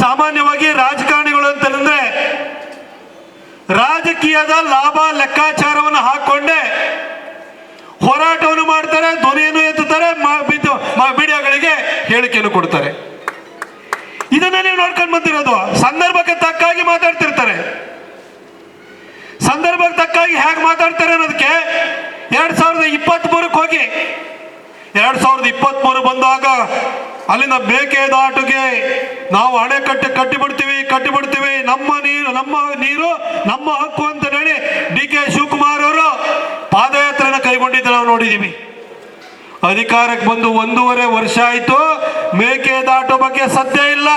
ಸಾಮಾನ್ಯವಾಗಿ ರಾಜಕಾರಣಿಗಳು ಅಂತಂದ್ರೆ ರಾಜಕೀಯದ ಲಾಭ ಲೆಕ್ಕಾಚಾರವನ್ನು ಹಾಕೊಂಡೆ ಹೋರಾಟವನ್ನು ಮಾಡ್ತಾರೆ, ಧ್ವನಿಯನ್ನು ಎತ್ತುತ್ತಾರೆ, ಮೀಡಿಯಾಗಳಿಗೆ ಹೇಳಿಕೆಯನ್ನು ಕೊಡ್ತಾರೆ. ಇದನ್ನ ನೀವು ನೋಡ್ಕೊಂಡು ಬಂದಿರೋದು. ಸಂದರ್ಭಕ್ಕೆ ತಕ್ಕಾಗಿ ಮಾತಾಡ್ತಿರ್ತಾರೆ. ಸಂದರ್ಭಕ್ಕೆ ತಕ್ಕಾಗಿ ಹೇಗೆ ಮಾತಾಡ್ತಾರೆ ಅನ್ನೋದಕ್ಕೆ 2023 ಹೋಗಿ 2023 ಬಂದಾಗ ಅಲ್ಲಿಂದ ಮೇಕೆದಾಟುಗೆ ನಾವು ಅಣೆಕಟ್ಟೆ ಕಟ್ಟಿಬಿಡ್ತೀವಿ, ನಮ್ಮ ನೀರು ನಮ್ಮ ಹಕ್ಕು ಅಂತ ಹೇಳಿ ಡಿ ಕೆ ಶಿವಕುಮಾರ್ ಅವರು ಪಾದಯಾತ್ರೆನ ಕೈಗೊಂಡಿದ್ದು ನಾವು ನೋಡಿದೀವಿ. ಅಧಿಕಾರಕ್ಕೆ ಬಂದು 1.5 ವರ್ಷ ಆಯ್ತು. ಮೇಕೆದಾಟು ಬಗ್ಗೆ ಸದ್ಯ ಇಲ್ಲ.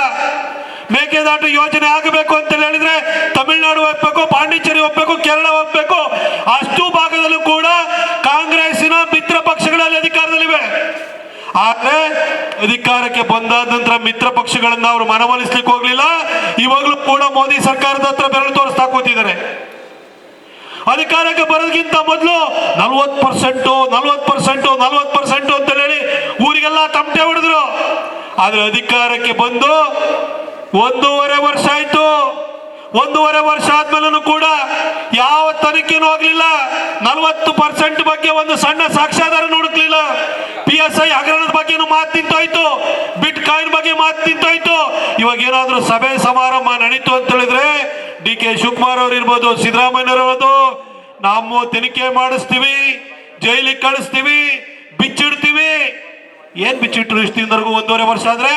ಮೇಕೆದಾಟು ಯೋಜನೆ ಆಗಬೇಕು ಅಂತ ಹೇಳಿದ್ರೆ ತಮಿಳುನಾಡು ಹೋಗ್ಬೇಕು, ಪಾಂಡಿಚೇರಿ ಹೋಗ್ಬೇಕು, ಕೇರಳ ಹೋಗ್ಬೇಕು. ಅಷ್ಟು ಭಾಗದಲ್ಲೂ ಕೂಡ ಕಾಂಗ್ರೆಸ್ಸಿನ ಮಿತ್ರ ಪಕ್ಷಗಳಲ್ಲಿ ಅಧಿಕಾರದಲ್ಲಿವೆ. ಆದ್ರೆ ಅಧಿಕಾರಕ್ಕೆ ಬಂದಾದ ನಂತರ ಮಿತ್ರ ಪಕ್ಷಗಳನ್ನ ಅವರು ಮನವೊಲಿಸ್ಲಿಕ್ಕೆ ಹೋಗ್ಲಿಲ್ಲ. ಇವಾಗಲೂ ಕೂಡ ಮೋದಿ ಸರ್ಕಾರದ ಹತ್ರ ಬೆರಳು ತೋರಿಸ್ತಾ ಕೂತಿದ್ದಾರೆ. ಅಧಿಕಾರಕ್ಕೆ ಬರೋದಕ್ಕಿಂತ ಮೊದಲು 40% ಅಂತ ಹೇಳಿ ಊರಿಗೆಲ್ಲ ತಮಟೆ ಹೊಡೆದ್ರು. ಆದ್ರೆ ಅಧಿಕಾರಕ್ಕೆ ಬಂದು 1.5 ವರ್ಷ ಆಯ್ತು. 1.5 ವರ್ಷ ಆದ್ಮೇಲೂ ಕೂಡ ಯಾವ ತನಿಖೆನೂ ಆಗ್ಲಿಲ್ಲ. 40% ಬಗ್ಗೆ ಒಂದು ಸಣ್ಣ ಸಾಕ್ಷ್ಯಾಧಾರ ಹುಡುಕ್ಲಿಲ್ಲ. PSI ಹಗರಣದ ಬಗ್ಗೆನೂ ಮಾತು ನಿಂತೋಯ್ತು, ಬಿಟ್ ಕಾಯಿನ್ ಬಗ್ಗೆ ಮಾತು ನಿಂತೋಯ್ತು. ಇವಾಗ ಏನಾದ್ರೂ ಸಭೆ ಸಮಾರಂಭ ನಡೀತು ಅಂತ ಹೇಳಿದ್ರೆ ಡಿ ಕೆ ಶಿವಕುಮಾರ್ ಅವ್ರು ಇರ್ಬೋದು, ಸಿದ್ದರಾಮಯ್ಯನವರದು, ನಾವು ತನಿಖೆ ಮಾಡಿಸ್ತೀವಿ, ಜೈಲಿಗೆ ಕಳಿಸ್ತೀವಿ, ಬಿಚ್ಚಿಡ್ತೀವಿ. ಏನ್ ಬಿಚ್ಚಿಟ್ರು ಇಷ್ಟು ದಿನದವರೆಗೂ 1.5 ವರ್ಷ ಆದ್ರೆ?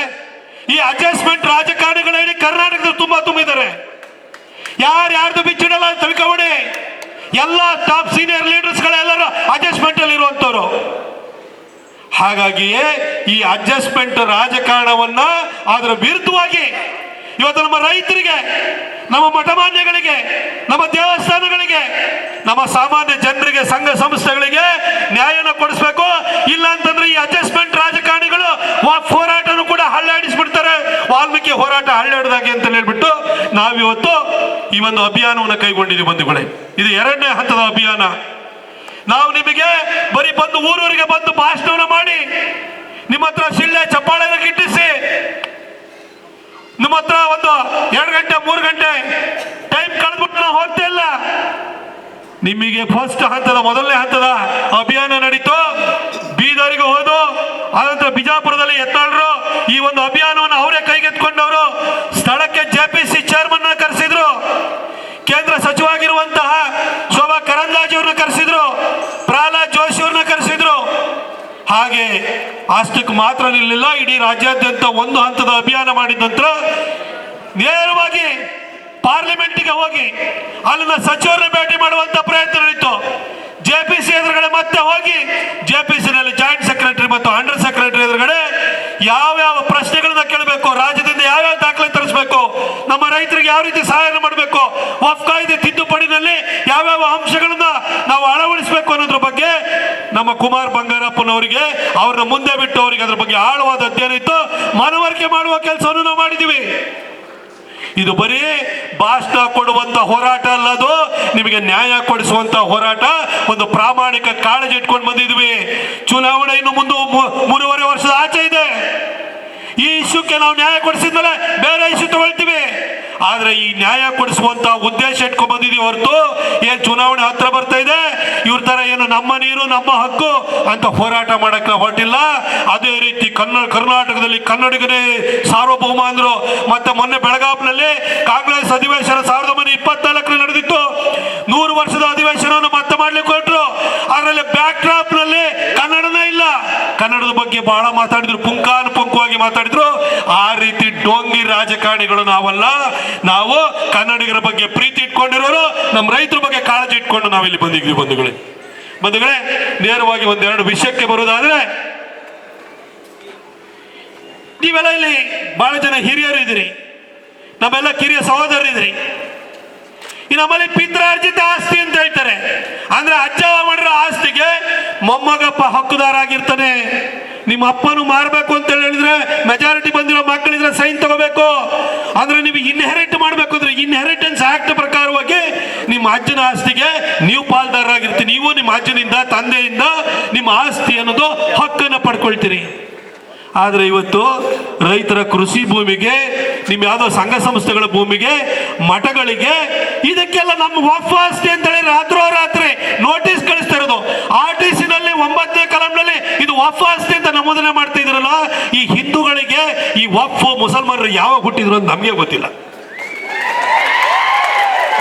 ಈ ಅಡ್ಜಸ್ಟ್ಮೆಂಟ್ ರಾಜಕಾರಣಿಗಳ ಇಡೀ ಕರ್ನಾಟಕದಲ್ಲಿ ತುಂಬಿದ್ದಾರೆ. ಯಾರ್ಯಾರ್ದು ಬಿಚ್ಚಿಡಲ್ಲ ತಿಳ್ಕೊಬೇಡಿ. ಎಲ್ಲ ಟಾಪ್ ಸೀನಿಯರ್ ಲೀಡರ್ಸ್ ಗಳೆಲ್ಲರೂ ಅಡ್ಜಸ್ಟ್ಮೆಂಟ್ ಅಲ್ಲಿ ಇರುವಂತವ್ರು. ಹಾಗಾಗಿಯೇ ಈ ಅಡ್ಜಸ್ಟ್ಮೆಂಟ್ ರಾಜಕಾರಣವನ್ನ ಅದರ ವಿರುದ್ಧವಾಗಿ ಇವತ್ತು ನಮ್ಮ ರೈತರಿಗೆ, ನಮ್ಮ ಮಠಮಾನ್ಯಗಳಿಗೆ, ನಮ್ಮ ದೇವಸ್ಥಾನಗಳಿಗೆ, ನಮ್ಮ ಸಾಮಾನ್ಯ ಜನರಿಗೆ, ಸಂಘ ಸಂಸ್ಥೆಗಳಿಗೆ ನ್ಯಾಯನ ಕೊಡಿಸ್ಬೇಕು. ಇಲ್ಲ ಅಂತಂದ್ರೆ ಈ ಅಡ್ಜಸ್ಟ್ಮೆಂಟ್ ರಾಜಕಾರಣಿಗಳು ಹೋರಾಟನೂ ಕೂಡ ಹಳ್ಳಿಯಾಡಿಸ್ಬಿಡ್ತಾರೆ. ವಾಲ್ಮೀಕಿ ಹೋರಾಟ ಹಳ್ಳಿಯಾಡ್ದಾಗೆ ಅಂತ ಹೇಳ್ಬಿಟ್ಟು ನಾವಿವತ್ತು ಈ ಒಂದು ಅಭಿಯಾನವನ್ನು ಕೈಗೊಂಡಿದ್ದೀವಿ ಬಂಧುಗಳೇ. ಇದು 2ನೇ ಹಂತದ ಅಭಿಯಾನ. ನಾವು ನಿಮಗೆ ಬರೀ ಬಂದು ಊರೂರಿಗೆ ಬಂದು ಭಾಷಣವನ್ನು ಮಾಡಿ ನಿಮ್ಮ ಹತ್ರ ಶಿಳ್ಳೆ ಚಪ್ಪಾಳೆ ಗಿಟ್ಟಿಸಿ ನಿಮ್ಮ ಹತ್ರ ಒಂದು 2 ಗಂಟೆ 3 ಗಂಟೆ ಟೈಮ್ ಕಳೆದ್ಬಿಟ್ಟು ನಾವು ಹೋಗ್ತಾ ಇಲ್ಲ. ನಿಮಗೆ ಫಸ್ಟ್ ಹಂತದ ಮೊದಲನೇ ಹಂತದ ಅಭಿಯಾನ ನಡೀತು. ಬೀದರಿಗೆ ಹೋದು, ಆನಂತರ ಬಿಜಾಪುರದಲ್ಲಿ ಎತ್ತಾಳರು ಈ ಒಂದು ಅಭಿಯಾನವನ್ನು ಅವರೇ ಕೈಗೆತ್ಕೊಂಡವರು. ಸ್ಥಳಕ್ಕೆ JPC ಚೇರ್ಮನ್ ಕರೆಸಿದ್ರು, ಕೇಂದ್ರ ಸಚಿವರಾಗಿರುವಂತಹ ಶೋಭಾ ಕರಂದ್ಲಾಜೆ ಅವ್ರನ್ನ ಕರೆಸಿದ್ರು, ಪ್ರಹ್ಲಾದ್ ಜೋಶಿ ಅವ್ರನ್ನ ಕರೆಸಿದ್ರು. ಹಾಗೆ ಅಷ್ಟಕ್ಕೆ ಮಾತ್ರ ನಿಲ್ಲಿಲ್ಲ. ಇಡೀ ರಾಜ್ಯಾದ್ಯಂತ ಒಂದು ಹಂತದ ಅಭಿಯಾನ ಮಾಡಿದ ನಂತರ ನೇರವಾಗಿ ಪಾರ್ಲಿಮೆಂಟ್ಗೆ ಹೋಗಿ ಅಲ್ಲಿನ ಸಚಿವರನ್ನ ಭೇಟಿ ಮಾಡುವಂತ ಪ್ರಯತ್ನ ನಡೀತು. JPC ಎದುರುಗಡೆ ಮತ್ತೆ ಹೋಗಿ JPC ನಲ್ಲಿ ಜಾಯಿಂಟ್ ಸೆಕ್ರೆಟರಿ ಮತ್ತು ಅಂಡರ್ ಸೆಕ್ರೆಟರಿ ಎದುರುಗಡೆ ಯಾವ್ಯಾವ ಪ್ರಶ್ನೆಗಳನ್ನ ಕೇಳಬೇಕು, ರಾಜ್ಯದಿಂದ ಯಾವ್ಯಾವ ದಾಖಲೆ ತರಿಸಬೇಕು, ನಮ್ಮ ರೈತರಿಗೆ ಯಾವ ರೀತಿ ಸಹಾಯ ಮಾಡಬೇಕು, ವಕ್ಫ್ ಕಾಯ್ದೆ ತಿದ್ದುಪಡಿನಲ್ಲಿ ಯಾವ್ಯಾವ ಅಂಶಗಳನ್ನ ನಾವು ಅಳವಡಿಸಬೇಕು ಅನ್ನೋದ್ರ ಬಗ್ಗೆ ನಮ್ಮ ಕುಮಾರ್ ಬಂಗಾರಪ್ಪನವರಿಗೆ ಅವ್ರನ್ನ ಮುಂದೆ ಬಿಟ್ಟು ಅವರಿಗೆ ಅದ್ರ ಬಗ್ಗೆ ಆಳವಾದ ಅಧ್ಯಯನ ಇತ್ತು. ಮನವರಿಕೆ ಮಾಡುವ ಕೆಲಸವನ್ನು ನಾವು ಮಾಡಿದ್ದೀವಿ. ಇದು ಬರೀ ಭಾಷಣ ಕೊಡುವಂತ ಹೋರಾಟ ಅಲ್ಲದು, ನಿಮಗೆ ನ್ಯಾಯ ಕೊಡಿಸುವಂತ ಹೋರಾಟ. ಒಂದು ಪ್ರಾಮಾಣಿಕ ಕಾಳಜಿ ಇಟ್ಕೊಂಡು ಬಂದಿದ್ವಿ. ಚುನಾವಣೆ ಇನ್ನು ಮುಂದೆ 3.5 ವರ್ಷದ ಆಚೆ ಇದೆ. ಈ ಇಶ್ಯೂಕ್ಕೆ ನಾವು ನ್ಯಾಯ ಕೊಡಿಸಿದ್ಮೇಲೆ ಬೇರೆ ಇಶ್ಯೂ ತಗೊಳ್ತೀವಿ. ಆದ್ರೆ ಈ ನ್ಯಾಯ ಕೊಡಿಸುವಂತ ಉದ್ದೇಶ ಇಟ್ಕೊಂಡು ಬಂದಿದೀವಿ ಹೊರತು ಏನ್ ಚುನಾವಣೆ ಹತ್ರ ಬರ್ತಾ ಇದೆ ಇವ್ರ ತರ ಏನು ನಮ್ಮ ನೀರು ನಮ್ಮ ಹಕ್ಕು ಅಂತ ಹೋರಾಟ ಮಾಡಕ್ಕೆ ಹೊರಟಿಲ್ಲ. ಅದೇ ರೀತಿ ಕರ್ನಾಟಕದಲ್ಲಿ ಕನ್ನಡಿಗರೇ ಸಾರ್ವಭೌಮ ಅಂದ್ರು. ಮತ್ತೆ ಮೊನ್ನೆ ಬೆಳಗಾವಿನಲ್ಲಿ ಕಾಂಗ್ರೆಸ್ ಅಧಿವೇಶನ 1924 ನಡೆದಿತ್ತು. 100 ವರ್ಷದ ಅಧಿವೇಶನವನ್ನು ಮತ್ತೆ ಮಾಡ್ಲಿಕ್ಕೆ ಹೊರಟ್ರು. ಅದರಲ್ಲಿ ಬ್ಯಾಕ್ ಡ್ರಾಪ್ ನಲ್ಲಿ ಕನ್ನಡನೇ ಇಲ್ಲ. ಕನ್ನಡದ ಬಗ್ಗೆ ಬಹಳ ಮಾತಾಡಿದ್ರು, ಪುಂಖಾನುಪುಂಖವಾಗಿ ಮಾತಾಡಿದ್ರು. ಆ ರೀತಿ ಡೋಂಗಿ ರಾಜಕಾರಣಿಗಳು ನಾವಲ್ಲ. ನಾವು ಕನ್ನಡಿಗರ ಬಗ್ಗೆ ಪ್ರೀತಿ ಇಟ್ಕೊಂಡಿರೋರು, ನಮ್ಮ ರೈತರ ಬಗ್ಗೆ ಕಾಳಜಿ ಇಟ್ಕೊಂಡು ನಾವಿಲ್ಲಿ ಬಂದಿದ್ವಿ ಬಂಧುಗಳೇ. ನೇರವಾಗಿ 1-2 ವಿಷಯಕ್ಕೆ ಬರುವುದಾದ್ರೆ, ನೀವೆಲ್ಲ ಇಲ್ಲಿ ಬಹಳ ಜನ ಹಿರಿಯರು ಇದ್ದೀರಿ, ನಮ್ಮೆಲ್ಲ ಕಿರಿಯ ಸಹೋದರರಿದ್ದೀರಿ. ಈ ನಮ್ಮಲ್ಲಿ ಪಿತ್ರಾರ್ಜಿತ ಆಸ್ತಿ ಅಂತ ಹೇಳ್ತಾರೆ. ಅಂದ್ರೆ ಅಜ್ಜ ಮಾಡಿರೋ ಆಸ್ತಿಗೆ ಮೊಮ್ಮಗಪ್ಪ ಹಕ್ಕುದಾರ ಆಗಿರ್ತಾನೆ. ನಿಮ್ಮ ಅಪ್ಪನು ಮಾರಬೇಕು ಅಂತ ಹೇಳಿದ್ರೆ ಮೆಜಾರಿಟಿ ಬಂದಿರೋ ಮಕ್ಕಳಿದ್ರೆ ಸೈನ್ ತಗೋಬೇಕು. ಅಂದ್ರೆ ನೀವು ಇನ್ಹೆರಿಟ್ ಮಾಡಬೇಕು ಅಂದ್ರೆ ಇನ್ಹೆರಿಟೆನ್ಸ್ ಆಕ್ಟ್ ಪ್ರಕಾರವಾಗಿ ನಿಮ್ಮ ಅಜ್ಜನ ಆಸ್ತಿಗೆ ನೀವು ಪಾಲ್ದಾರರಾಗಿರ್ತೀರಿ. ನೀವು ನಿಮ್ಮ ಅಜ್ಜನಿಂದ ತಂದೆಯಿಂದ ನಿಮ್ಮ ಆಸ್ತಿ ಅನ್ನೋದು ಹಕ್ಕನ್ನು ಪಡ್ಕೊಳ್ತೀರಿ. ಆದರೆ ಇವತ್ತು ರೈತರ ಕೃಷಿ ಭೂಮಿಗೆ, ನಿಮ್ಮ ಯಾವುದೋ ಸಂಘ ಸಂಸ್ಥೆಗಳ ಭೂಮಿಗೆ, ಮಠಗಳಿಗೆ, ಇದಕ್ಕೆಲ್ಲ ನಮ್ಮ ವಕ್ಫ್ ಆಸ್ತಿ ಅಂತೇಳಿ ರಾತ್ರೋರಾತ್ರಿ ನೋಟಿಸ್ ಕಳಿಸ್ತಾ ಇರೋದು. RTC ನಲ್ಲಿ 9ನೇ ಕಲಂನಲ್ಲಿ ಇದು ವಕ್ಫ್ ಆಸ್ತಿ ಅಂತ ನಮೂದನೆ ಮಾಡ್ತಾ ಇದ್ರಲ್ಲ. ಈ ಹಿಂದೂಗಳಿಗೆ ಈ ವಕ್ಫ್ ಮುಸಲ್ಮಾನರು ಯಾವಾಗ ಹುಟ್ಟಿದ್ರು ಅಂತ ನಮಗೆ ಗೊತ್ತಿಲ್ಲ.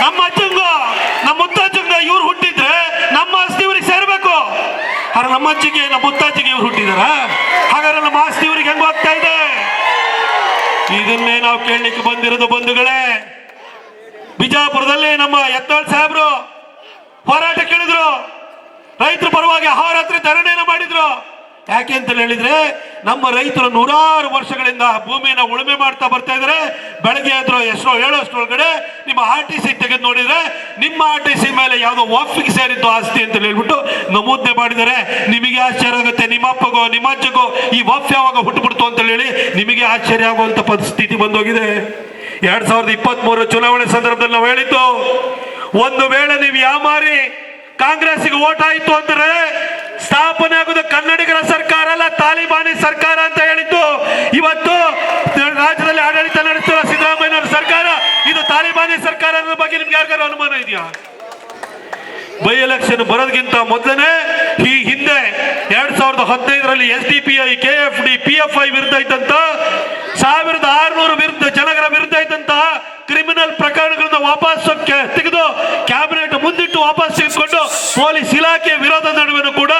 ನಮ್ಮ ಅಜ್ಜಂಗ, ನಮ್ಮ ಮುತ್ತಜ್ಜಂಗ ಇವ್ರು ಹುಟ್ಟಿದ್ರೆ ನಮ್ಮ ಆಸ್ತಿ ಇವ್ರಿಗೆ ಸೇರ್ಬೇಕು. ಆದ್ರೆ ನಮ್ಮ ಅಜ್ಜಿಗೆ, ನಮ್ಮ ಮುತ್ತಜ್ಜಿಗೆ ಇವ್ರು ಹುಟ್ಟಿದಾರ? ಹಾಗಾದ್ರೆ ನಮ್ಮ ಆಸ್ತಿ ಇವ್ರಿಗೆ ಹೆಂಗ್ ಹೋಗ್ತಾ ಇದೆ? ಇದನ್ನೇ ನಾವು ಕೇಳಲಿಕ್ಕೆ ಬಂದಿರೋದು ಬಂಧುಗಳೇ. ಬಿಜಾಪುರದಲ್ಲಿ ನಮ್ಮ ಯತ್ನಾಳ್ ಸಾಹೇಬ್ರು ಹೋರಾಟ ಕೇಳಿದ್ರು, ರೈತರ ಪರವಾಗಿ ಅಹೋರಾತ್ರಿ ಧರಣಿಯನ್ನು ಮಾಡಿದ್ರು. ಯಾಕೆ ಅಂತ ಹೇಳಿದ್ರೆ, ನಮ್ಮ ರೈತರು 100 ವರ್ಷಗಳಿಂದ ಭೂಮಿಯನ್ನು ಉಳುಮೆ ಮಾಡ್ತಾ ಬರ್ತಾ ಇದ್ದಾರೆ. ಬೆಳಗ್ಗೆ ಆದ್ರೂ ಎಷ್ಟೋ ಹೇಳೋಷ್ಟ್ರೊಳಗಡೆ ನಿಮ್ಮ RTC ತೆಗೆದು ನೋಡಿದ್ರೆ ನಿಮ್ಮ RTC ಮೇಲೆ ಯಾವುದೋ ವಕ್ಫಿಗೆ ಸೇರಿದ್ದು ಆಸ್ತಿ ಅಂತ ಹೇಳ್ಬಿಟ್ಟು ನಮೂದನೆ ಮಾಡಿದ್ದಾರೆ. ನಿಮಗೆ ಆಶ್ಚರ್ಯ ಆಗುತ್ತೆ, ನಿಮ್ಮ ಅಪ್ಪಗೋ ನಿಮ್ಮ ಅಜ್ಜಗೋ ಈ ವಕ್ಫ್ ಯಾವಾಗ ಹುಟ್ಟುಬಿಡ್ತು ಅಂತ ಹೇಳಿ ನಿಮಗೆ ಆಶ್ಚರ್ಯ ಆಗುವಂತ ಪರಿಸ್ಥಿತಿ ಬಂದೋಗಿದೆ. 2023 ಚುನಾವಣೆ ಸಂದರ್ಭದಲ್ಲಿ ನಾವು ಹೇಳಿದ್ದು, ಒಂದು ವೇಳೆ ನೀವು ಯಾಮಾರಿ ಕಾಂಗ್ರೆಸ್ಗೆ ಓಟ್ ಆಯಿತು ಅಂದ್ರೆ ಸ್ಥಾಪನೆ ಆಗುವುದು ಕನ್ನಡಿಗರ ಸರ್ಕಾರ ಅಲ್ಲ, ತಾಲಿಬಾನಿ ಸರ್ಕಾರ ಅಂತ ಹೇಳಿದ್ದು. ಇವತ್ತು ರಾಜ್ಯದಲ್ಲಿ ಆಡಳಿತ ನಡೆಸುವ ಸಿದ್ದರಾಮಯ್ಯನವರ ಸರ್ಕಾರ ಇದು ತಾಲಿಬಾನಿ ಸರ್ಕಾರ ಅನ್ನೋ ಬಗ್ಗೆ ನಿಮ್ಗೆ ಯಾರಿಗಾರು ಅನುಮಾನ ಇದೆಯಾ? ಬೈ ಎಲೆಕ್ಷನ್ ಬರೋದಕ್ಕಿಂತ ಮೊದಲನೇ ಈ ಹಿಂದೆ 2015ರಲ್ಲಿ SDPI, KFD, PFI ವಿರುದ್ಧ ಇದ್ದಂತ 1600 ವಿರುದ್ಧ ಜನಗರ ವಿರುದ್ಧ ಇದ್ದಂತ ಕ್ರಿಮಿನಲ್ ಪ್ರಕರಣಗಳನ್ನ ವಾಪಸ್ ತೆಗೆದು ಕ್ಯಾಬಿನೆಟ್ ಮುಂದಿಟ್ಟು ವಾಪಸ್ ತೆಗೆದುಕೊಂಡು ಪೊಲೀಸ್ ಇಲಾಖೆ ವಿರೋಧ ನಡುವೆನೂ ಕೂಡ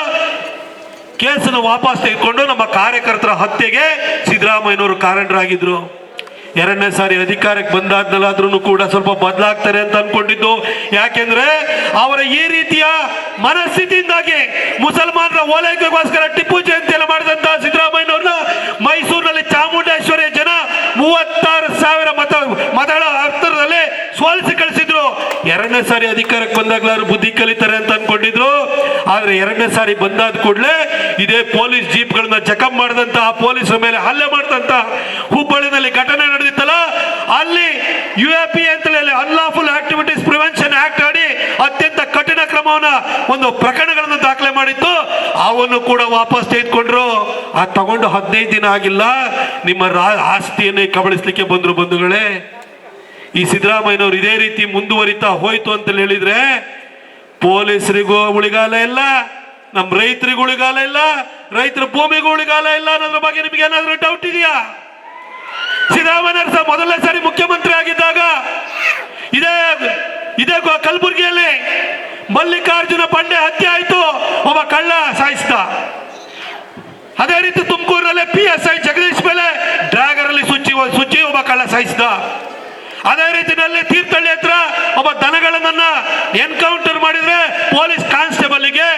ಕೇಸನ್ನು ವಾಪಸ್ ತೆಗೆದುಕೊಂಡು ನಮ್ಮ ಕಾರ್ಯಕರ್ತರ ಹತ್ಯೆಗೆ ಸಿದ್ದರಾಮಯ್ಯನವರು ಕಾರಣರಾಗಿದ್ರು. 2ನೇ ಸಾರಿ ಅಧಿಕಾರಕ್ಕೆ ಬಂದಾದ್ನಲ್ಲಾದ್ರೂ ಕೂಡ ಸ್ವಲ್ಪ ಬದಲಾಗ್ತಾರೆ ಅಂತ ಅನ್ಕೊಂಡಿದ್ದು. ಯಾಕೆಂದ್ರೆ ಅವರ ಈ ರೀತಿಯ ಮನಸ್ಥಿತಿಯಿಂದಾಗಿ ಮುಸಲ್ಮಾನರ ಓಲೈಕೆಗೋಸ್ಕರ ಟಿಪ್ಪು ಜಯಂತಿಯನ್ನು ಮಾಡಿದಂತ ಸಿದ್ದರಾಮಯ್ಯನವ್ರನ್ನ ಮೈಸೂರಿನಲ್ಲಿ ಚಾಮುಂಡೇಶ್ವರಿ ಜನ 36,000 ಮತಗಳ ಅಂತರದಲ್ಲಿ ಸೋಲಿಸಿ ಕಳಿಸಿದ್ರು. 2ನೇ ಸಾರಿ ಅಧಿಕಾರಕ್ಕೆ ಬಂದಾಗ್ಲಾರು ಬುದ್ಧಿ ಕಲಿತಾರೆ ಅಂತ ಅನ್ಕೊಂಡಿದ್ರು. ಆದ್ರೆ 2ನೇ ಸಾರಿ ಬಂದಾದ ಕೂಡಲೇ ಇದೇ ಪೊಲೀಸ್ ಜೀಪ್ಗಳನ್ನ ಜಖಂ ಮಾಡಿದಂತ, ಪೊಲೀಸರ ಮೇಲೆ ಹಲ್ಲೆ ಮಾಡಿದಂತ ಹುಬ್ಬಳ್ಳಿನಲ್ಲಿ ಘಟನೆ ನಡೆದಿತ್ತಲ್ಲ, ಅಲ್ಲಿ UAP ಅಂತ ಹೇಳಿ ಅನ್ಲಾಫುಲ್ ಆಕ್ಟಿವಿಟೀಸ್ ಪ್ರಿವೆನ್ಷನ್ ಆಕ್ಟ್ ಅಡಿ ಅತ್ಯಂತ ಕಠಿಣ ಕ್ರಮವನ್ನ ಒಂದು ಪ್ರಕರಣಗಳನ್ನು ದಾಖಲೆ ಮಾಡಿತ್ತು. ಅವನ್ನು ಕೂಡ ವಾಪಸ್ ತೆಗೆದುಕೊಂಡ್ರು. ಆ ತಗೊಂಡು 15 ದಿನ ಆಗಿಲ್ಲ, ನಿಮ್ಮ ಆಸ್ತಿಯನ್ನೇ ಕಬಳಿಸ್ಲಿಕ್ಕೆ ಬಂದ್ರು. ಬಂಧುಗಳೇ, ಈ ಸಿದ್ದರಾಮಯ್ಯನವರು ಇದೇ ರೀತಿ ಮುಂದುವರಿತಾ ಹೋಯ್ತು ಅಂತ ಹೇಳಿದ್ರೆ ಪೊಲೀಸರಿಗೂ ಉಳಿಗಾಲ ಇಲ್ಲ, ನಮ್ಮ ರೈತರಿಗೂ ಉಳಿಗಾಲ ಇಲ್ಲ, ರೈತರ ಭೂಮಿಗೂ ಉಳಿಗಾಲ ಇಲ್ಲ ಅನ್ನೋದ್ರ ಬಗ್ಗೆ ನಿಮ್ಗೆ ಏನಾದ್ರೂ ಡೌಟ್ ಇದೆಯಾ? ಸಿದ್ದರಾಮಯ್ಯ ಮೊದಲನೇ ಸಾರಿ ಮುಖ್ಯಮಂತ್ರಿ ಆಗಿದ್ದಾಗ ಇದೇ ಕಲಬುರಗಿಯಲ್ಲಿ ಮಲ್ಲಿಕಾರ್ಜುನ ಪಂಡೆ ಹತ್ಯೆ ಆಯ್ತು, ಒಬ್ಬ ಕಳ್ಳ ಸಾಯಿಸಿದ. ಅದೇ ರೀತಿ ತುಮಕೂರಿನಲ್ಲಿ PSI ಜಗದೀಶ್ ಮೇಲೆ ಡ್ರ್ಯಾಗರ್ ಅಲ್ಲಿ ಸುಚ್ಚಿ ಒಬ್ಬ ಕಳ್ಳ ಸಾಯಿಸಿದ. ಅದೇ ರೀತಿಯಲ್ಲಿ ತೀರ್ಥಹಳ್ಳಿ ಹತ್ರ ಒಬ್ಬ ದನಗಳನ್ನ ಎನ್ಕೌಂಟರ್ ಮಾಡಿದ್ರೆ ಪೊಲೀಸ್ ಕಾನ್ಸ್ಟೇಬಲ್ಗೆ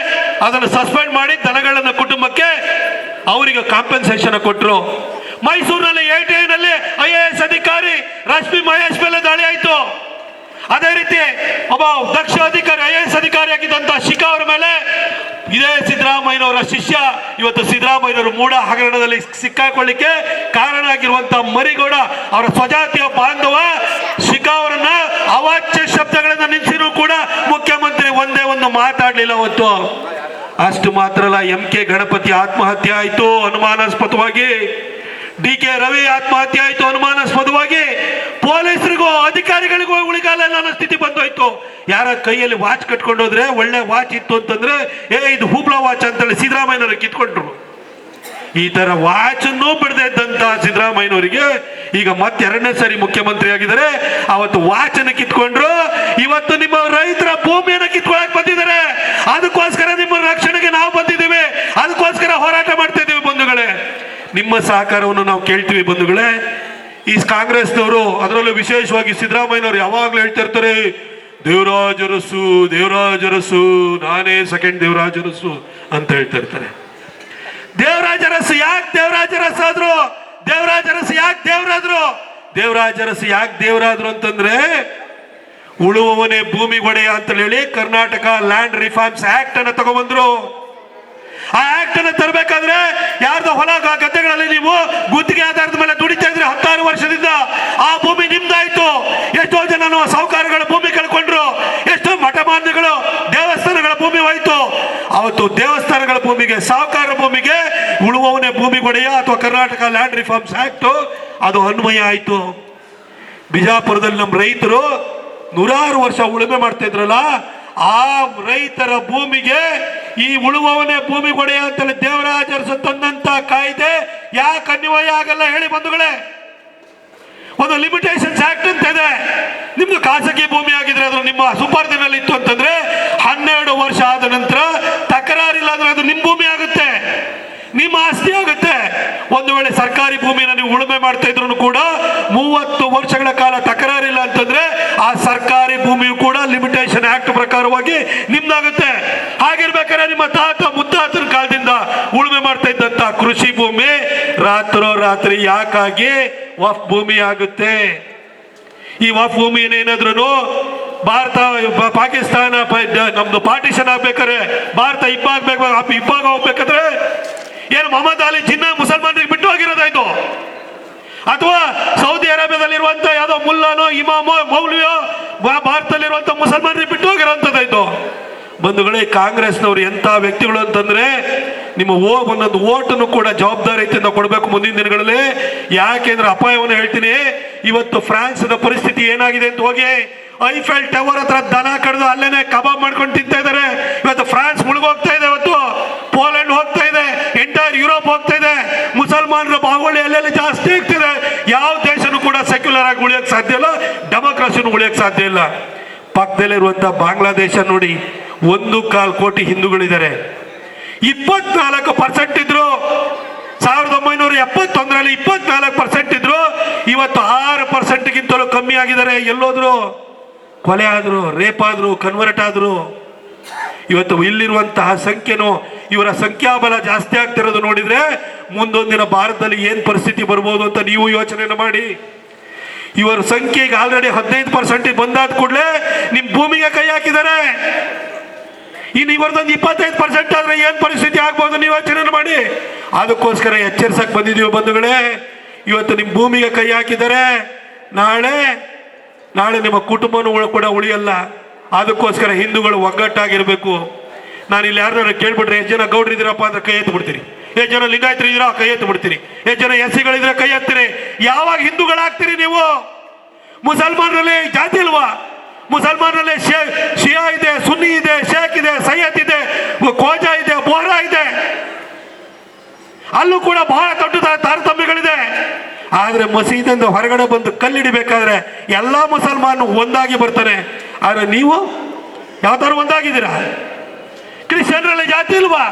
ಅದನ್ನು ಸಸ್ಪೆಂಡ್ ಮಾಡಿ ದನಗಳನ್ನ ಕುಟುಂಬಕ್ಕೆ ಅವರಿಗೆ ಕಾಂಪೆನ್ಸೇಷನ್ ಕೊಟ್ಟರು. ಮೈಸೂರಿನಲ್ಲಿ ATI ನಲ್ಲಿ IAS ಅಧಿಕಾರಿ ರಶ್ಮಿ ಮಹೇಶ್ ಮೇಲೆ ದಾಳಿ ಆಯ್ತು. ಅದೇ ರೀತಿ ಒಬ್ಬ ದಕ್ಷ ಅಧಿಕಾರಿ IAS ಅಧಿಕಾರಿ ಆಗಿದ್ದಂತ ಶಿಖಾ ಅವರ ಮೇಲೆ ಇದೇ ಸಿದ್ದರಾಮಯ್ಯನವರ ಶಿಷ್ಯ ಇವತ್ತು ಸಿದ್ದರಾಮಯ್ಯನವರು ಮೂಡ ಹಗರಣದಲ್ಲಿ ಸಿಕ್ಕಾಕೊಳ್ಳಿಕ್ಕೆ ಕಾರಣ ಆಗಿರುವಂತ ಮರಿಗೌಡ ಅವರ ಸ್ವಜಾತಿಯ ಬಾಂಧವ ಶಿಖಾ ಅವರನ್ನ ಅವಾಚ್ಯ ಶಬ್ದಗಳನ್ನ ನಿಲ್ಲಿಸಿರೂ ಕೂಡ ಮುಖ್ಯಮಂತ್ರಿ ಒಂದೇ ಒಂದು ಮಾತಾಡ್ಲಿಲ್ಲ ಅವತ್ತು. ಅಷ್ಟು ಮಾತ್ರ ಅಲ್ಲ, MK ಗಣಪತಿ ಆತ್ಮಹತ್ಯೆ ಆಯ್ತು ಅನುಮಾನಾಸ್ಪದವಾಗಿ, DK ರವಿ ಆತ್ಮಹತ್ಯೆ ಆಯ್ತು ಅನುಮಾನಾಸ್ಪದವಾಗಿ. ಪೊಲೀಸರಿಗೂ ಅಧಿಕಾರಿಗಳಿಗೂ ಉಳಿಗಾಲ ಅನ್ನೋ ಸ್ಥಿತಿ ಬಂದೋಯ್ತು. ಯಾರ ಕೈಯಲ್ಲಿ ವಾಚ್ ಕಟ್ಕೊಂಡೋದ್ರೆ ಒಳ್ಳೆ ವಾಚ್ ಇತ್ತು ಅಂತಂದ್ರೆ ಇದು ಹುಬ್ಳಾ ವಾಚ್ ಅಂತೇಳಿ ಸಿದ್ದರಾಮಯ್ಯನವ್ರಿಗೆ ಕಿತ್ಕೊಂಡ್ರು. ಈ ತರ ವಾಚ್ ಅನ್ನು ಬಿಡದೆ ಇದ್ದಂತ ಸಿದ್ದರಾಮಯ್ಯನವರಿಗೆ ಈಗ ಮತ್ತೆ 2ನೇ ಸಾರಿ ಮುಖ್ಯಮಂತ್ರಿ ಆಗಿದ್ದಾರೆ. ಅವತ್ತು ವಾಚ್ ಅನ್ನು ಕಿತ್ಕೊಂಡ್ರು, ಇವತ್ತು ನಿಮ್ಮ ರೈತರ ಭೂಮಿಯನ್ನು ಕಿತ್ಕೊಳಕ್ ಬಂದಿದ್ದಾರೆ. ಅದಕ್ಕೋಸ್ಕರ ನಿಮ್ಮ ರಕ್ಷಣೆಗೆ ನಾವು ಬಂದಿದ್ದೀವಿ, ಅದಕ್ಕೋಸ್ಕರ ಹೋರಾಟ ಮಾಡ್ತಾ ಇದ್ದೀವಿ. ಬಂಧುಗಳೇ, ನಿಮ್ಮ ಸಹಕಾರವನ್ನು ನಾವು ಕೇಳ್ತೀವಿ. ಬಂಧುಗಳೇ, ಈ ಕಾಂಗ್ರೆಸ್ನವರು ಅದರಲ್ಲೂ ವಿಶೇಷವಾಗಿ ಸಿದ್ದರಾಮಯ್ಯನವರು ಯಾವಾಗ್ಲೂ ಹೇಳ್ತಾ ಇರ್ತಾರೆ, ದೇವರಾಜ ಅರಸು ದೇವರಾಜ ಅರಸು, ನಾನೇ ಸೆಕೆಂಡ್ ದೇವರಾಜ ಅರಸು ಅಂತ ಹೇಳ್ತಾ ಇರ್ತಾರೆ. ದೇವರಾಜ ಅರಸು ಯಾಕೆ ದೇವರಾಜ ಅರಸು ಆದ್ರು? ದೇವರಾಜ ಅರಸು ಯಾಕೆ ದೇವರಾದ್ರು? ದೇವರಾಜ ಅರಸು ಯಾಕೆ ದೇವರಾದ್ರು ಅಂತಂದ್ರೆ, ಉಳುವವನೇ ಭೂಮಿ ಒಡೆಯ ಅಂತ ಹೇಳಿ ಕರ್ನಾಟಕ ಲ್ಯಾಂಡ್ ರಿಫಾರ್ಮ್ಸ್ ಆಕ್ಟ್ ಅನ್ನ ತಗೊಂಡ್ಬಂದ್ರು. ಆ ಆಕ್ಟ್ ಅನ್ನು ತರಬೇಕಾದ್ರೆ ಯಾರ್ದು ಹೊಲ ಗದ್ದೆಗಳಲ್ಲಿ ನೀವು ಗುತ್ತಿಗೆ ಆಧಾರದ ಮೇಲೆ ದುಡಿತಾ ಇದ್ರೆ 16 ವರ್ಷದಿಂದ ಆ ಭೂಮಿ ನಿಮ್ದಾಯ್ತು. ಎಷ್ಟೋ ಜನ ಸಾಹುಕಾರಗಳ ಭೂಮಿ ಕಳ್ಕೊಂಡ್ರು, ಎಷ್ಟೋ ಮಠಮಾನ್ಯಗಳು ದೇವಸ್ಥಾನಗಳ ಭೂಮಿ ಹೋಯ್ತು. ಅವತ್ತು ದೇವಸ್ಥಾನಗಳ ಭೂಮಿಗೆ, ಸಾಹುಕಾರ ಭೂಮಿಗೆ ಉಳುವವನೇ ಭೂಮಿ ಒಡೆಯ ಅಥವಾ ಕರ್ನಾಟಕ ಲ್ಯಾಂಡ್ ರಿಫಾರ್ಮ್ಸ್ ಆಕ್ಟ್ ಅದು ಅನ್ವಯ ಆಯಿತು. ಬಿಜಾಪುರದಲ್ಲಿ ನಮ್ಮ ರೈತರು ನೂರಾರು ವರ್ಷ ಉಳುಮೆ ಮಾಡ್ತಾ ಇದ್ರಲ್ಲ, ಆ ರೈತರ ಭೂಮಿಗೆ ಈ ಉಳುವವನೇ ಭೂಮಿ ಒಡೆಯ ಅಂತೇಳಿ ದೇವರಾಜ ಅರಸು ತಂದಂತ ಕಾಯ್ದೆ ಯಾಕೆ ಅನ್ವಯ ಆಗಲ್ಲ ಹೇಳಿ ಬಂಧುಗಳೇ? ಒಂದು ಲಿಮಿಟೇಷನ್ಸ್ ಆಕ್ಟ್ ಅಂತ ಇದೆ. ನಿಮ್ದು ಖಾಸಗಿ ಭೂಮಿ ಆಗಿದ್ರೆ ಅದು ನಿಮ್ಮ ಸುಪರ್ದಿನಲ್ಲಿ ಇತ್ತು ಅಂತಂದ್ರೆ 12 ವರ್ಷ ಆದ ನಂತರ ತಕರಾರಿಲ್ಲ ಅಂದ್ರೆ ಅದು ನಿಮ್ಮ ಭೂಮಿ ಆಗುತ್ತೆ, ನಿಮ್ಮ ಆಸ್ತಿ ಆಗುತ್ತೆ. ಒಂದು ವೇಳೆ ಸರ್ಕಾರಿ ಭೂಮಿನ ನೀವು ಉಳುಮೆ ಮಾಡ್ತಾ ಇದ್ರು ಕೂಡ 30 ವರ್ಷಗಳ ಕಾಲ ತಕರಾರಿಲ್ಲ ಅಂತಂದ್ರೆ ಆ ಸರ್ಕಾರಿ ಭೂಮಿಯು ಕೂಡ ಲಿಮಿಟೇಷನ್ ಆಕ್ಟ್ ಪ್ರಕಾರವಾಗಿ ನಿಮ್ದಾಗುತ್ತೆ. ಹಾಗಿರ್ಬೇಕಾದ್ರೆ ನಿಮ್ಮ ತಾತ ಮುತ್ತಾತನ ಕಾಲದಿಂದ ಉಳುಮೆ ಮಾಡ್ತಾ ಇದ್ದಂತ ಕೃಷಿ ಭೂಮಿ ರಾತ್ರೋರಾತ್ರಿ ಯಾಕಾಗಿ ವಫ್ ಭೂಮಿ ಆಗುತ್ತೆ? ಈ ವಫ್ ಭೂಮಿ ಏನಾದ್ರೂ ಭಾರತ ಪಾಕಿಸ್ತಾನ ನಮ್ದು ಪಾರ್ಟಿಷನ್ ಆಗ್ಬೇಕಾದ್ರೆ, ಭಾರತ ಇಬ್ಬಾಗ ಹೋಗ್ಬೇಕಾದ್ರೆ ಏನು ಮೊಹಮ್ಮದ್ ಅಲಿ ಜಿನ್ನಾ ಮುಸಲ್ಮಾನರಿಗೆ ಬಿಟ್ಟು ಹೋಗಿರೋದಾಯ್ತು, ಅಥವಾ ಸೌದಿ ಅರೇಬಿಯಾದಲ್ಲಿರುವಂತ ಯಾವುದೋ ಮುಲ್ಲಾನೋ ಇಮಾಮೋ ಮೌಲ್ವಿಯೋ ಭಾರತದಲ್ಲಿರುವಂತ ಮುಸಲ್ಮಾನರಿಗೆ ಬಿಟ್ಟು ಹೋಗಿರೋಂಥದ್ದಾಯ್ತು. ಬಂಧುಗಳೇ, ಕಾಂಗ್ರೆಸ್ನವರು ಎಂಥ ವ್ಯಕ್ತಿಗಳು ಅಂತಂದ್ರೆ ನಿಮ್ಮ ಒಂದೊಂದು ಓಟನ್ನು ಕೂಡ ಜವಾಬ್ದಾರಿಯಿಂದ ಕೊಡಬೇಕು ಮುಂದಿನ ದಿನಗಳಲ್ಲಿ. ಯಾಕೆಂದ್ರೆ ಅಪಾಯವನ್ನು ಹೇಳ್ತೀನಿ, ಇವತ್ತು ಫ್ರಾನ್ಸ್ನ ಪರಿಸ್ಥಿತಿ ಏನಾಗಿದೆ ಅಂತ ಹೋಗಿ ಐಫೆಲ್ ಟವರ್ ಹತ್ರ ದನ ಕಡ್ದು ಅಲ್ಲೇನೆ ಕಬಾಬ್ ಮಾಡ್ಕೊಂಡು ತಿಂತಾ ಇದ್ದಾರೆ. ಇವತ್ತು ಫ್ರಾನ್ಸ್ ಮುಳುಗೋಗ್ತಾ ಇದೆ, ಇವತ್ತು ಪೋಲೆಂಡ್ ಹೋಗ್ತಾ ಇದೆ, ಎಂಟೈರ್ ಯುರೋಪ್ ಹೋಗ್ತಾ ಇದೆ. ಮುಸಲ್ಮಾನರ ಬಾವಳಿ ಅಲ್ಲೆಲ್ಲ ಜಾಸ್ತಿ ಆಗ್ತಿದೆ. ಯಾವ ದೇಶನೂ ಕೂಡ ಸೆಕ್ಯುಲರ್ ಆಗಿ ಉಳಿಯಕ್ಕೆ ಸಾಧ್ಯ ಇಲ್ಲ, ಡೆಮೋಕ್ರಸಿನೂ ಉಳಿಯಕ್ಕೆ ಸಾಧ್ಯ ಇಲ್ಲ. ಪಕ್ಕದಲ್ಲಿರುವಂತ ಬಾಂಗ್ಲಾದೇಶ ನೋಡಿ, 1.25 ಕೋಟಿ ಹಿಂದೂಗಳಿದ್ದಾರೆ. 24% ಇದ್ರು 1971ರಲ್ಲಿ 24% ಇದ್ರು. ಇವತ್ತು 6%ಗಿಂತಲೂ ಕಮ್ಮಿ ಆಗಿದ್ದಾರೆ. ಎಲ್ಲೋದ್ರು? ಕೊಲೆ ಆದ್ರು, ರೇಪ್ ಆದ್ರು, ಕನ್ವರ್ಟ್ ಆದ್ರು. ಇವತ್ತು ಇಲ್ಲಿರುವಂತಹ ಸಂಖ್ಯೆನೂ ಇವರ ಸಂಖ್ಯಾಬಲ ಜಾಸ್ತಿ ಆಗ್ತಿರೋದು ನೋಡಿದ್ರೆ ಮುಂದೊಂದಿನ ಭಾರತದಲ್ಲಿ ಏನ್ ಪರಿಸ್ಥಿತಿ ಬರ್ಬೋದು ಅಂತ ನೀವು ಯೋಚನೆ ಮಾಡಿ. ಇವರ ಸಂಖ್ಯೆಗೆ ಆಲ್ರೆಡಿ 15% ಬಂದಾದ ಕೂಡಲೇ ನಿಮ್ ಭೂಮಿಗೆ ಕೈ ಹಾಕಿದ್ದಾರೆ. ಇನ್ನು ಇವರದೊಂದು 25% ಆದ್ರೆ ಏನ್ ಪರಿಸ್ಥಿತಿ ಆಗ್ಬೋದು ನೀವು ಯೋಚನೆ ಮಾಡಿ. ಅದಕ್ಕೋಸ್ಕರ ಎಚ್ಚರಿಸಕ್ ಬಂದಿದೀವಿ ಬಂಧುಗಳೇ. ಇವತ್ತು ನಿಮ್ ಭೂಮಿಗೆ ಕೈ ಹಾಕಿದ್ದಾರೆ, ನಾಳೆ ನಿಮ್ಮ ಕುಟುಂಬನೂ ಕೂಡ ಉಳಿಯಲ್ಲ. ಅದಕ್ಕೋಸ್ಕರ ಹಿಂದೂಗಳು ಒಗ್ಗಟ್ಟಾಗಿರ್ಬೇಕು. ನಾನು ಇಲ್ಲಿ ಯಾರು ಕೇಳ್ಬಿಟ್ರೆ ಎಷ್ಟು ಜನ ಗೌಡ್ರಿದ್ದೀರಪ್ಪ ಅಂದ್ರೆ ಕೈ ಎತ್ತು ಬಿಡ್ತೀರಿ, ಎಷ್ಟು ಜನ ಲಿಂಗಾಯತರಿದ್ದೀರಾ ಕೈ ಎತ್ತು ಬಿಡ್ತೀರಿ, ಎಷ್ಟು ಜನ ಎಸ್ಸಿಗಳಿದ್ರೆ ಕೈ ಎತ್ತೀರಿ. ಯಾವಾಗ ಹಿಂದೂಗಳಾಗ್ತೀರಿ ನೀವು? ಮುಸಲ್ಮಾನರಲ್ಲಿ ಜಾತಿ ಇಲ್ವಾ? ಮುಸಲ್ಮಾನರಲ್ಲಿ ಶಿಯಾ ಇದೆ, ಸುನ್ನಿ ಇದೆ, ಶೇಖ್ ಇದೆ, ಸೈಯದ್ ಇದೆ, ಖೋಜಾ ಇದೆ, ಬೋಹ್ರಾ ಇದೆ. ಅಲ್ಲೂ ಕೂಡ ಬಹಳ ದೊಡ್ಡ ತಾರತಮ್ಯಗಳಿದೆ. ಆದ್ರೆ ಮಸೀದಿಯಿಂದ ಹೊರಗಡೆ ಬಂದು ಕಲ್ಲಿಡಿಬೇಕಾದ್ರೆ ಎಲ್ಲಾ ಮುಸಲ್ಮಾನ ಒಂದಾಗಿ ಬರ್ತಾರೆ. ಆದ್ರೆ ನೀವು ಯಾವ್ದಾದ್ರು ಒಂದಾಗಿದ್ದೀರಾ? ಕ್ರಿಶ್ಚಿಯನ್ರಲ್ಲಿ ಜಾತಿ ಇಲ್ವಾ?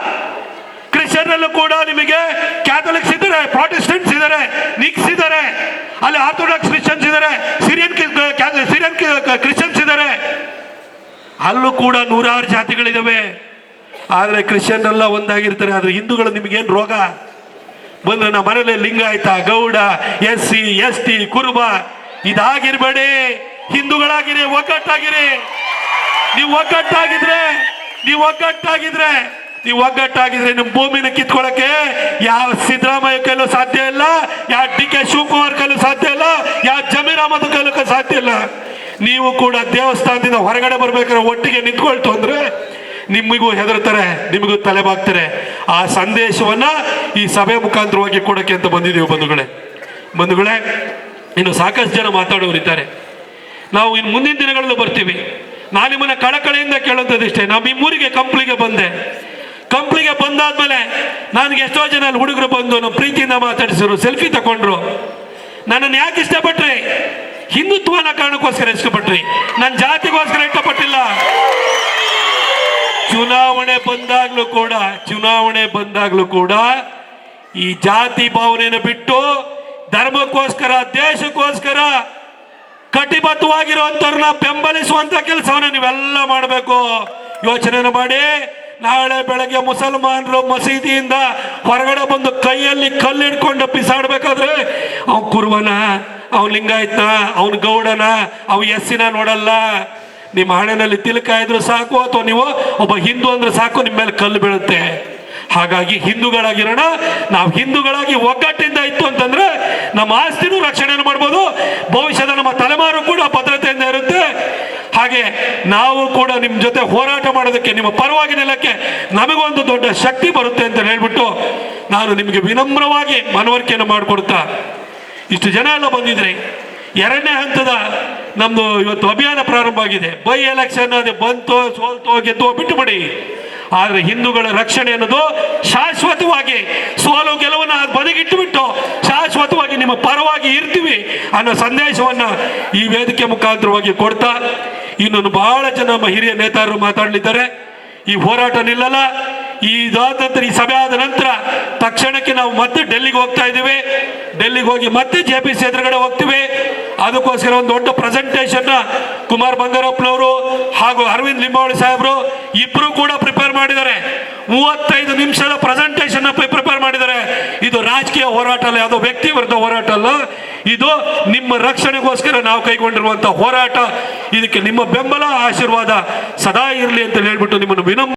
ಕ್ರಿಶ್ಚಿಯನ್ನಲ್ಲೂ ಕೂಡ ನಿಮಗೆ ಕ್ಯಾಥಲಿಕ್ಸ್ ಇದ್ದಾರೆ, ಪ್ರಾಟೆಸ್ಟೆಂಟ್ಸ್ ಇದ್ದಾರೆ, ನಿಕ್ಸ್ ಇದ್ದಾರೆ, ಅಲ್ಲಿ ಆರ್ಥೋಡಾಕ್ಸ್ ಕ್ರಿಶ್ಚಿಯನ್ಸ್ ಇದ್ದಾರೆ, ಸಿರಿಯನ್ ಕ್ರಿಶ್ಚಿಯನ್ಸ್ ಇದ್ದಾರೆ. ಅಲ್ಲೂ ಕೂಡ 100 ಜಾತಿಗಳಿದಾವೆ. ಆದ್ರೆ ಕ್ರಿಶ್ಚಿಯನ್ ಎಲ್ಲ ಒಂದಾಗಿರ್ತಾರೆ. ಆದ್ರೆ ಹಿಂದೂಗಳು ನಿಮಗೇನು ರೋಗ ಬಂದ್ರೆ ನಮ್ಮ ಮನೇಲಿ ಲಿಂಗಾಯತ, ಗೌಡ, SC ST ಕುರುಬ ಇದಾಗಿರ್ಬೇಡಿ. ಹಿಂದೂಗಳಾಗಿರಿ, ಒಗ್ಗಟ್ಟಾಗಿರಿ. ನೀವು ಒಗ್ಗಟ್ಟಾಗಿದ್ರೆ ನಿಮ್ಮ ಭೂಮಿನ ಕಿತ್ಕೊಳ್ಳಕ್ಕೆ ಯಾವ ಸಿದ್ದರಾಮಯ್ಯ ಕೈಲೂ ಸಾಧ್ಯ ಇಲ್ಲ, ಯಾವ DK ಶಿವಕುಮಾರ್ ಕೈಲೂ ಸಾಧ್ಯ ಇಲ್ಲ, ಯಾವ ಜಮೀರ್ ಅಹಮದ್ ಕೈಲೂ ಸಾಧ್ಯ ಇಲ್ಲ. ನೀವು ಕೂಡ ದೇವಸ್ಥಾನದಿಂದ ಹೊರಗಡೆ ಬರ್ಬೇಕಾದ್ರೆ ಒಟ್ಟಿಗೆ ನಿಂತ್ಕೊಳ್ತು ಅಂದ್ರೆ ನಿಮಗೂ ಹೆದರ್ತಾರೆ, ನಿಮಗೂ ತಲೆಬಾಗ್ತಾರೆ. ಆ ಸಂದೇಶವನ್ನ ಈ ಸಭೆ ಮುಖಾಂತರವಾಗಿ ಕೊಡಕ್ಕೆ ಅಂತ ಬಂದಿದ್ದೀವಿ ಬಂಧುಗಳೇ. ಇನ್ನು ಸಾಕಷ್ಟು ಜನ ಮಾತಾಡೋರಿದ್ದಾರೆ. ನಾವು ಇನ್ನು ಮುಂದಿನ ದಿನಗಳಲ್ಲೂ ಬರ್ತೀವಿ. ನಾನು ನಿಮ್ಮನ್ನ ಕಳಕಳಿಯಿಂದ ಕೇಳೋಂಥದ್ದಿಷ್ಟೇ. ನಾವು ನಿಮ್ಮೂರಿಗೆ ಕಂಪ್ಲಿಗೆ ಬಂದಾದ್ಮೇಲೆ ನನಗೆ ಎಷ್ಟೋ ಜನ ಹುಡುಗರು ಬಂದು ನಮ್ಮ ಪ್ರೀತಿಯಿಂದ ಮಾತಾಡಿಸಿದ್ರು, ಸೆಲ್ಫಿ ತಗೊಂಡ್ರು. ನನ್ನನ್ನು ಯಾಕೆ ಇಷ್ಟಪಟ್ರಿ? ಹಿಂದುತ್ವನ ಕಾರಣಕ್ಕೋಸ್ಕರ ಇಷ್ಟಪಟ್ರಿ, ನನ್ನ ಜಾತಿಗೋಸ್ಕರ ಇಷ್ಟಪಟ್ಟಿಲ್ಲ. ಚುನಾವಣೆ ಬಂದಾಗ್ಲೂ ಕೂಡ ಈ ಜಾತಿ ಭಾವನೆಯನ್ನು ಬಿಟ್ಟು ಧರ್ಮಕ್ಕೋಸ್ಕರ, ದೇಶಕ್ಕೋಸ್ಕರ ಕಟಿಬದ್ಧವಾಗಿರುವಂತವ್ರನ್ನ ಬೆಂಬಲಿಸುವಂತ ಕೆಲಸವನ್ನ ನೀವೆಲ್ಲ ಮಾಡಬೇಕು. ಯೋಚನೆ ಮಾಡಿ. ನಾಳೆ ಬೆಳಗ್ಗೆ ಮುಸಲ್ಮಾನರು ಮಸೀದಿಯಿಂದ ಹೊರಗಡೆ ಬಂದು ಕೈಯಲ್ಲಿ ಕಲ್ಲಿಡ್ಕೊಂಡು ಬಿಸಾಡ್ಬೇಕಾದ್ರೆ ಅವ್ನು ಕುರುವನ, ಅವ್ನು ಲಿಂಗಾಯತ್ನ, ಅವ್ನು ಗೌಡನ, ಅವ್ನು ಎಸ್ಸಿನ ನೋಡಲ್ಲ. ನಿಮ್ಮ ಹಣೆಯಲ್ಲಿ ತಿಲಕ ಇದ್ರು ಸಾಕು, ಅಥವಾ ನೀವು ಒಬ್ಬ ಹಿಂದೂ ಅಂದ್ರೆ ಸಾಕು, ನಿಮ್ಮ ಮೇಲೆ ಕಲ್ಲು ಬೀಳುತ್ತೆ. ಹಾಗಾಗಿ ಹಿಂದೂಗಳಾಗಿರೋಣ. ನಾವು ಹಿಂದೂಗಳಾಗಿ ಒಗ್ಗಟ್ಟಿಂದ ಇತ್ತು ಅಂತಂದ್ರೆ ನಮ್ಮ ಆಸ್ತಿನೂ ರಕ್ಷಣೆ ಮಾಡ್ಬೋದು, ಭವಿಷ್ಯದ ನಮ್ಮ ತಲೆಮಾರು ಕೂಡ ಭದ್ರತೆಯಿಂದ ಇರುತ್ತೆ. ಹಾಗೆ ನಾವು ಕೂಡ ನಿಮ್ಮ ಜೊತೆ ಹೋರಾಟ ಮಾಡೋದಕ್ಕೆ, ನಿಮ್ಮ ಪರವಾಗಿ ನಿಲ್ಲಕ್ಕೆ ನಮಗೊಂದು ದೊಡ್ಡ ಶಕ್ತಿ ಬರುತ್ತೆ ಅಂತ ಹೇಳ್ಬಿಟ್ಟು ನಾನು ನಿಮಗೆ ವಿನಮ್ರವಾಗಿ ಮನವರಿಕೆಯನ್ನು ಮಾಡಿಕೊಡ್ತಾ, ಇಷ್ಟು ಜನ ಎಲ್ಲ ಬಂದಿದ್ರಿ. ಎರಡನೇ ಹಂತದ ನಮ್ದು ಇವತ್ತು ಅಭಿಯಾನ ಪ್ರಾರಂಭ ಆಗಿದೆ. ಬೈ ಎಲೆಕ್ಷನ್ ಅದು ಬಂತೋ ಸೋಲ್ತೋ ಗೆದ್ದೋ ಬಿಟ್ಟುಬಿಡಿ, ಆದರೆ ಹಿಂದೂಗಳ ರಕ್ಷಣೆ ಅನ್ನೋದು ಶಾಶ್ವತವಾಗಿ, ಸೋಲು ಗೆಲುವನ್ನ ಬದಿಗಿಟ್ಟು ಬಿಟ್ಟು ಶಾಶ್ವತವಾಗಿ ನಿಮ್ಮ ಪರವಾಗಿ ಇರ್ತೀವಿ ಅನ್ನೋ ಸಂದೇಶವನ್ನ ಈ ವೇದಿಕೆ ಮುಖಾಂತರವಾಗಿ ಕೊಡ್ತಾ, ಇನ್ನೊಂದು ಬಹಳ ಜನ ನಮ್ಮ ಹಿರಿಯ ನೇತಾರರು ಮಾತಾಡಲಿದ್ದಾರೆ. ಈ ಹೋರಾಟ ನಿಲ್ಲಲ್ಲ. ಇದಾದ ನಂತರ, ಈ ಸಭೆ ಆದ ನಂತರ ತಕ್ಷಣಕ್ಕೆ ನಾವು ಮತ್ತೆ ಡೆಲ್ಲಿಗೆ ಹೋಗ್ತಾ ಇದ್ದೀವಿ. ಡೆಲ್ಲಿಗೆ ಹೋಗಿ ಮತ್ತೆ JPC ಎದುರುಗಡೆ ಹೋಗ್ತೀವಿ. ಅದಕ್ಕೋಸ್ಕರ ಒಂದು ದೊಡ್ಡ ಪ್ರೆಸೆಂಟೇಷನ್ ಕುಮಾರ್ ಬಂಗಾರಪ್ಪನವರು ಹಾಗೂ ಅರವಿಂದ್ ಲಿಂಬಾವಳಿ ಸಾಹೇಬರು ಇಬ್ರು ಕೂಡ ಪ್ರಿಪೇರ್ ಮಾಡಿದ್ದಾರೆ. 35 ನಿಮಿಷದ ಪ್ರೆಸೆಂಟೇಷನ್ ಪ್ರಿಪೇರ್ ಮಾಡಿದ್ದಾರೆ. ಇದು ರಾಜಕೀಯ ಹೋರಾಟ ಅಲ್ಲ, ಯಾವುದೋ ವ್ಯಕ್ತಿ ವಿರುದ್ಧ ಹೋರಾಟ ಅಲ್ಲ, ಇದು ನಿಮ್ಮ ರಕ್ಷಣೆಗೋಸ್ಕರ ನಾವು ಕೈಗೊಂಡಿರುವಂತಹ ಹೋರಾಟ. ಇದಕ್ಕೆ ನಿಮ್ಮ ಬೆಂಬಲ, ಆಶೀರ್ವಾದ ಸದಾ ಇರಲಿ ಅಂತ ಹೇಳ್ಬಿಟ್ಟು ನಿಮ್ಮನ್ನು ವಿನಮ್ರ